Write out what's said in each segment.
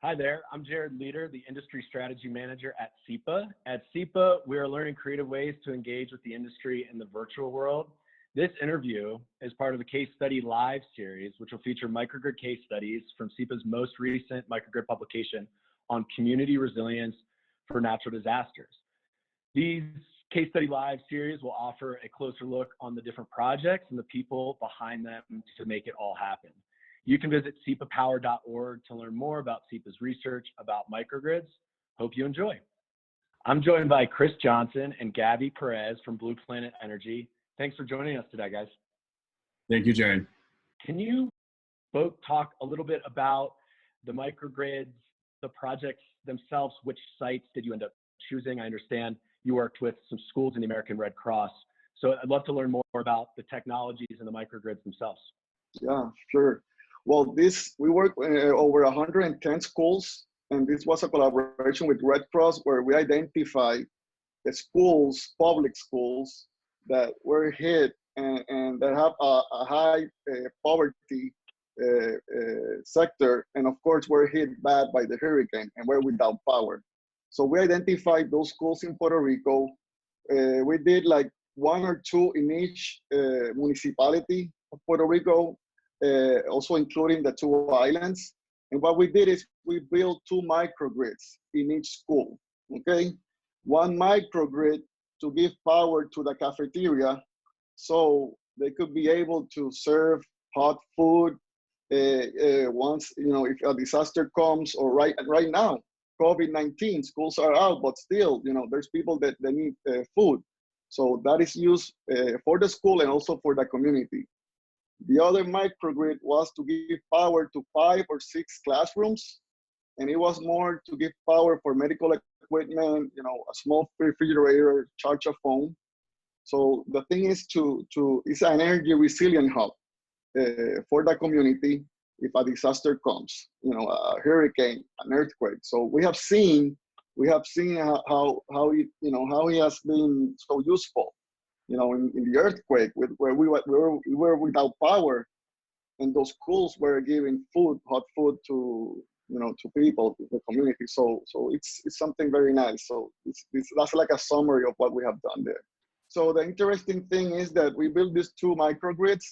Hi there, I'm Jared Leader, the Industry Strategy Manager at SEPA. At SEPA, we are learning creative ways to engage with the industry in the virtual world. This interview is part of the Case Study Live series, which will feature microgrid case studies from SEPA's most recent microgrid publication on community resilience for natural disasters. These Case Study Live series will offer a closer look on the different projects and the people behind them to make it all happen. You can visit sepapower.org to learn more about SEPA's research about microgrids. Hope you enjoy. I'm joined by Chris Johnson and Gaby Perez from Blue Planet Energy. Thanks for joining us today, guys. Thank you, Jared. Can you both talk a little bit about the microgrids, the projects themselves? Which sites did you end up choosing? I understand you worked with some schools in the American Red Cross. So I'd love to learn more about the technologies and the microgrids themselves. Yeah, sure. Well, we work over 110 schools, and this was a collaboration with Red Cross where we identified the schools, public schools, that were hit and that have a high poverty sector, and of course were hit bad by the hurricane and were without power. So we identified those schools in Puerto Rico. We did like one or two in each municipality of Puerto Rico, also including the two islands. And what we did is we built two microgrids in each school, okay? One microgrid to give power to the cafeteria so they could be able to serve hot food once, if a disaster comes, or right now, COVID-19, schools are out, but still, there's people that need food. So that is used for the school and also for the community. The other microgrid was to give power to 5 or 6 classrooms, and it was more to give power for medical equipment, a small refrigerator, charge a phone. So the thing is it's an energy resilient hub for the community if a disaster comes, a hurricane, an earthquake. So we have seen how it has been so useful. In the earthquake, where we were without power, and those schools were giving hot food to people, to the community. So it's something very nice. So that's like a summary of what we have done there. So the interesting thing is that we built these two microgrids.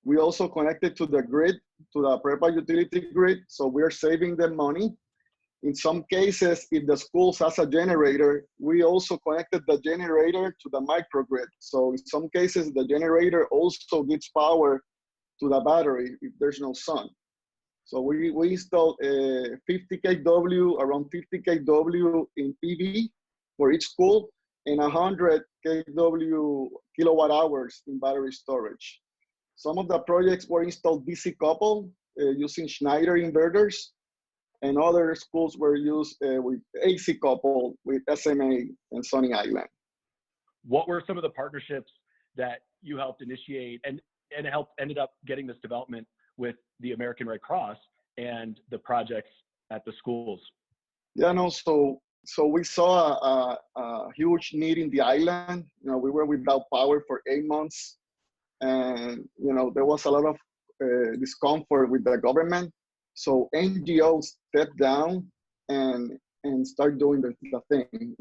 We also connected to the grid, to the PREPA utility grid. So we're saving them money. In some cases, if the schools has a generator, we also connected the generator to the microgrid. So in some cases, the generator also gives power to the battery if there's no sun. So we installed 50 kW, around 50 kW in PV for each school, and 100 kW kilowatt hours in battery storage. Some of the projects were installed DC coupled using Schneider inverters, and other schools were used with AC coupled with SMA and Sunny Island. What were some of the partnerships that you helped initiate and ended up getting this development with the American Red Cross and the projects at the schools? Yeah, no, so we saw a huge need in the island. We were without power for 8 months, and there was a lot of discomfort with the government. So NGOs stepped down and start doing the thing.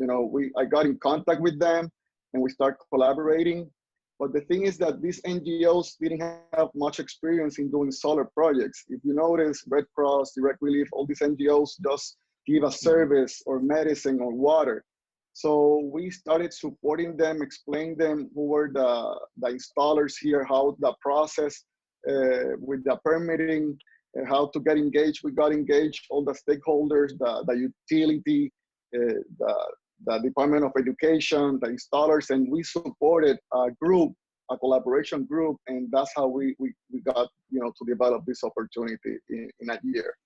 I got in contact with them and we start collaborating. But the thing is that these NGOs didn't have much experience in doing solar projects. If you notice, Red Cross, Direct Relief, all these NGOs just give a service or medicine or water. So we started supporting them, explaining them who were the installers here, how the process with the permitting, how to get engaged. We got engaged, all the stakeholders, the utility, the Department of Education, the installers, and we supported a group, a collaboration group, and that's how we got to develop this opportunity in a year.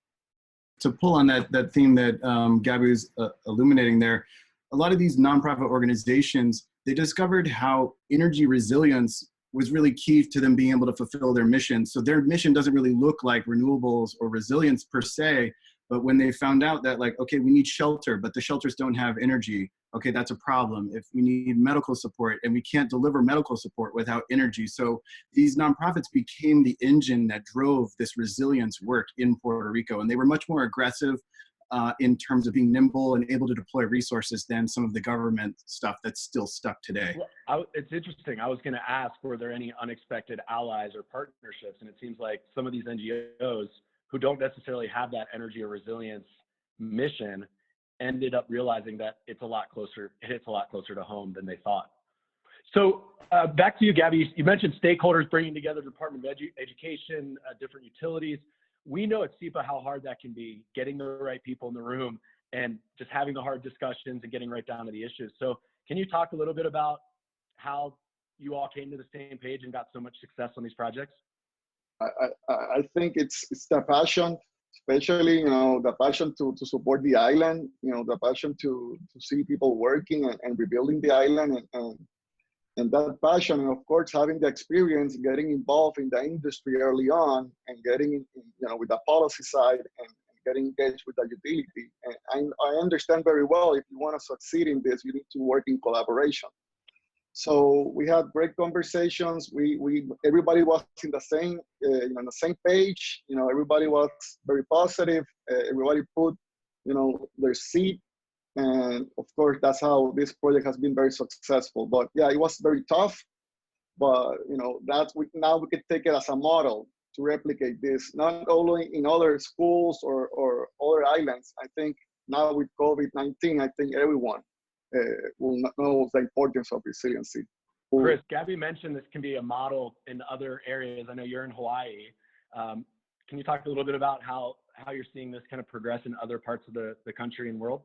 To pull on that theme that Gaby was illuminating there, a lot of these nonprofit organizations, they discovered how energy resilience was really key to them being able to fulfill their mission. So their mission doesn't really look like renewables or resilience per se, but when they found out that okay, we need shelter, but the shelters don't have energy, okay, that's a problem. If we need medical support and we can't deliver medical support without energy. So these nonprofits became the engine that drove this resilience work in Puerto Rico. And they were much more aggressive in terms of being nimble and able to deploy resources than some of the government stuff that's still stuck today. Well, it's interesting. I was going to ask, were there any unexpected allies or partnerships? And it seems like some of these NGOs who don't necessarily have that energy or resilience mission ended up realizing that it hits a lot closer to home than they thought. So back to you, Gaby. You mentioned stakeholders bringing together Department of Education, different utilities. We know at SEPA how hard that can be, getting the right people in the room and just having the hard discussions and getting right down to the issues. So can you talk a little bit about how you all came to the same page and got so much success on these projects? I think it's the passion, especially, the passion to support the island, the passion to see people working and rebuilding the island, and that passion, and of course having the experience, getting involved in the industry early on, and getting with the policy side and getting engaged with the utility. And I understand very well, if you want to succeed in this, you need to work in collaboration. So we had great conversations. Everybody was in the same on the same page. Everybody was very positive. Everybody put their seat. And of course, that's how this project has been very successful. But yeah, it was very tough. But now we could take it as a model to replicate this, not only in other schools or other islands. I think now with COVID-19, I think everyone will know the importance of resiliency. Chris, Gaby mentioned this can be a model in other areas. I know you're in Hawaii. Can you talk a little bit about how you're seeing this kind of progress in other parts of the country and world?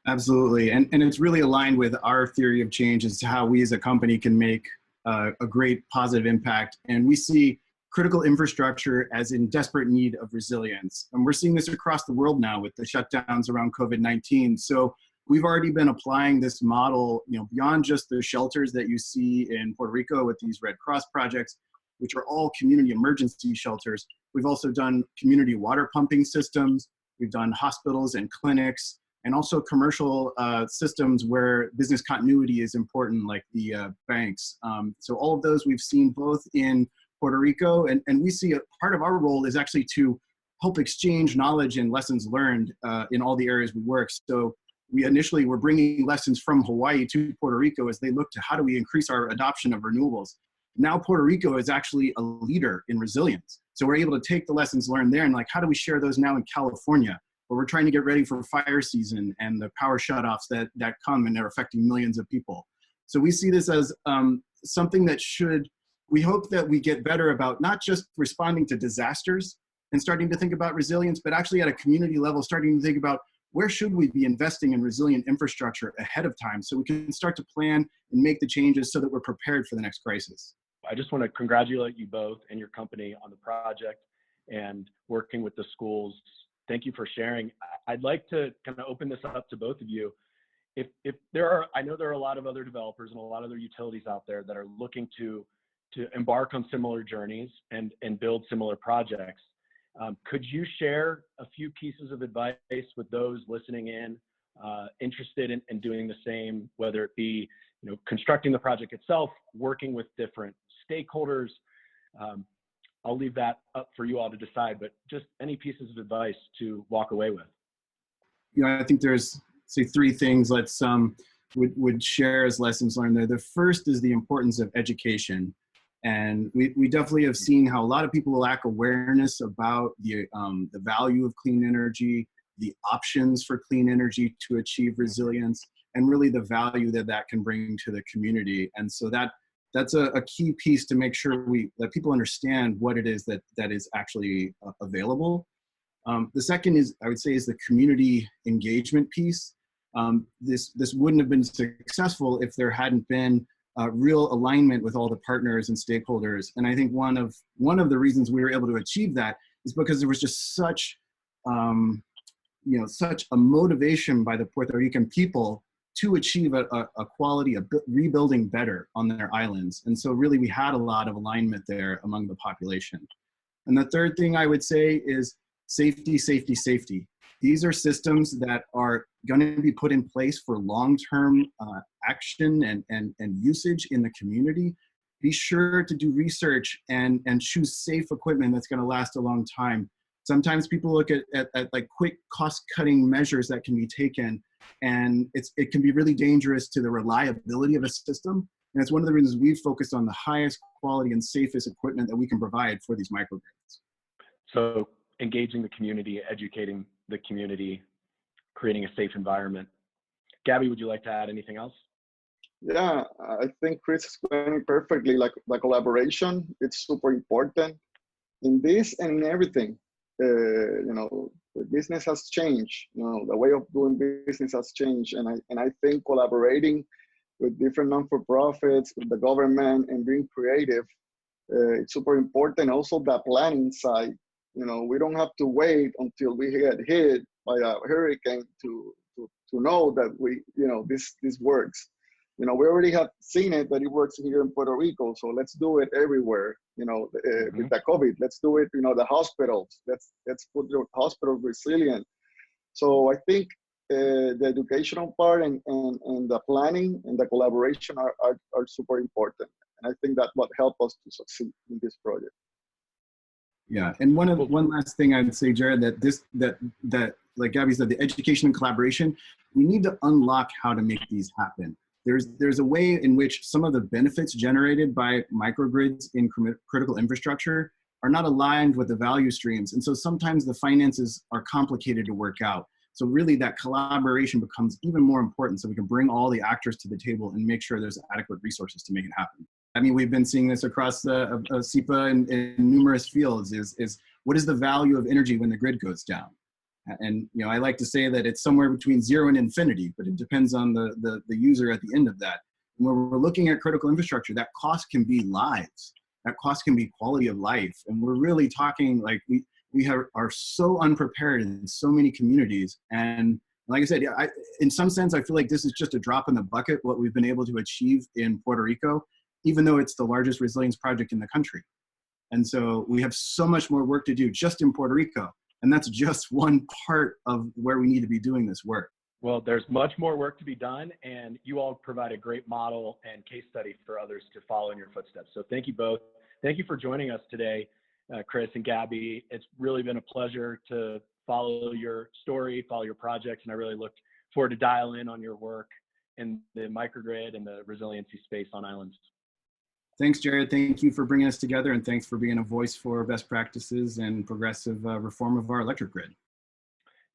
Absolutely. And it's really aligned with our theory of change as to how we as a company can make a great positive impact. And we see critical infrastructure as in desperate need of resilience. And we're seeing this across the world now with the shutdowns around COVID-19. So we've already been applying this model, beyond just the shelters that you see in Puerto Rico with these Red Cross projects, which are all community emergency shelters. We've also done community water pumping systems. We've done hospitals and clinics, and also commercial systems where business continuity is important, like the banks. So all of those we've seen both in Puerto Rico, and we see a part of our role is actually to help exchange knowledge and lessons learned in all the areas we work. So we initially were bringing lessons from Hawaii to Puerto Rico as they look to how do we increase our adoption of renewables. Now Puerto Rico is actually a leader in resilience. So we're able to take the lessons learned there and how do we share those now in California, where we're trying to get ready for fire season and the power shutoffs that come and they're affecting millions of people. So we see this as something that we hope that we get better about not just responding to disasters and starting to think about resilience, but actually at a community level, starting to think about where should we be investing in resilient infrastructure ahead of time so we can start to plan and make the changes so that we're prepared for the next crisis. I just want to congratulate you both and your company on the project and working with the schools. Thank you for sharing. I'd like to kind of open this up to both of you. If I know there are a lot of other developers and a lot of other utilities out there that are looking to embark on similar journeys and build similar projects. Could you share a few pieces of advice with those listening in, interested in doing the same, whether it be constructing the project itself, working with different stakeholders? I'll leave that up for you all to decide, but just any pieces of advice to walk away with. I think there's, say, three things let's would share as lessons learned there. The first is the importance of education. And we definitely have seen how a lot of people lack awareness about the value of clean energy, the options for clean energy to achieve resilience, and really the value that can bring to the community. And so that's a key piece to make sure that people understand what it is that is actually available. The second is, I would say, is the community engagement piece. This wouldn't have been successful if there hadn't been real alignment with all the partners and stakeholders. And I think one of the reasons we were able to achieve that is because there was just such such a motivation by the Puerto Rican people to achieve a quality of rebuilding better on their islands. And so really we had a lot of alignment there among the population. And the third thing I would say is safety, safety, safety. These are systems that are going to be put in place for long-term action and usage in the community. Be sure to do research and choose safe equipment that's going to last a long time. Sometimes people look at like quick cost-cutting measures that can be taken, and it can be really dangerous to the reliability of a system. And it's one of the reasons we've focused on the highest quality and safest equipment that we can provide for these microgrids. So engaging the community, educating the community, creating a safe environment. Gaby, would you like to add anything else? Yeah, I think Chris explained it perfectly. Like the collaboration, it's super important in this and in everything. You know, the business has changed. You know, the way of doing business has changed, and I think collaborating with different non-for-profits, with the government, and being creative, it's super important. Also, the planning side. You know, we don't have to wait until we get hit by a hurricane to know that this works. You know, we already have seen it, that it works here in Puerto Rico. So let's do it everywhere. You know, with the COVID, let's do it. You know, the hospitals. Let's put the hospitals resilient. So I think the educational part and the planning and the collaboration are super important. And I think that's what helped us to succeed in this project. Yeah, and one last thing I'd say, Jared, that like Gaby said, the education and collaboration, we need to unlock how to make these happen. There's a way in which some of the benefits generated by microgrids in critical infrastructure are not aligned with the value streams, and so sometimes the finances are complicated to work out. So really, that collaboration becomes even more important, so we can bring all the actors to the table and make sure there's adequate resources to make it happen. I mean, we've been seeing this across the SEPA in numerous fields, is what is the value of energy when the grid goes down? And, you know, I like to say that it's somewhere between 0 and infinity, but it depends on the user at the end of that. And when we're looking at critical infrastructure, that cost can be lives, that cost can be quality of life. And we're really talking like we are so unprepared in so many communities. And like I said, in some sense, I feel like this is just a drop in the bucket, what we've been able to achieve in Puerto Rico, even though it's the largest resilience project in the country. And so we have so much more work to do just in Puerto Rico. And that's just one part of where we need to be doing this work. Well, there's much more work to be done, and you all provide a great model and case study for others to follow in your footsteps. So thank you both. Thank you for joining us today, Chris and Gaby. It's really been a pleasure to follow your story, follow your projects, and I really look forward to dial in on your work in the microgrid and the resiliency space on islands. Thanks, Jared. Thank you for bringing us together, and thanks for being a voice for best practices and progressive reform of our electric grid.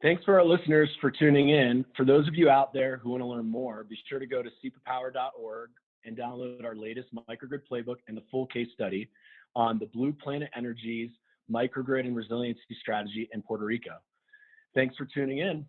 Thanks for our listeners for tuning in. For those of you out there who want to learn more, be sure to go to sepapower.org and download our latest microgrid playbook and the full case study on the Blue Planet Energy's microgrid and resiliency strategy in Puerto Rico. Thanks for tuning in.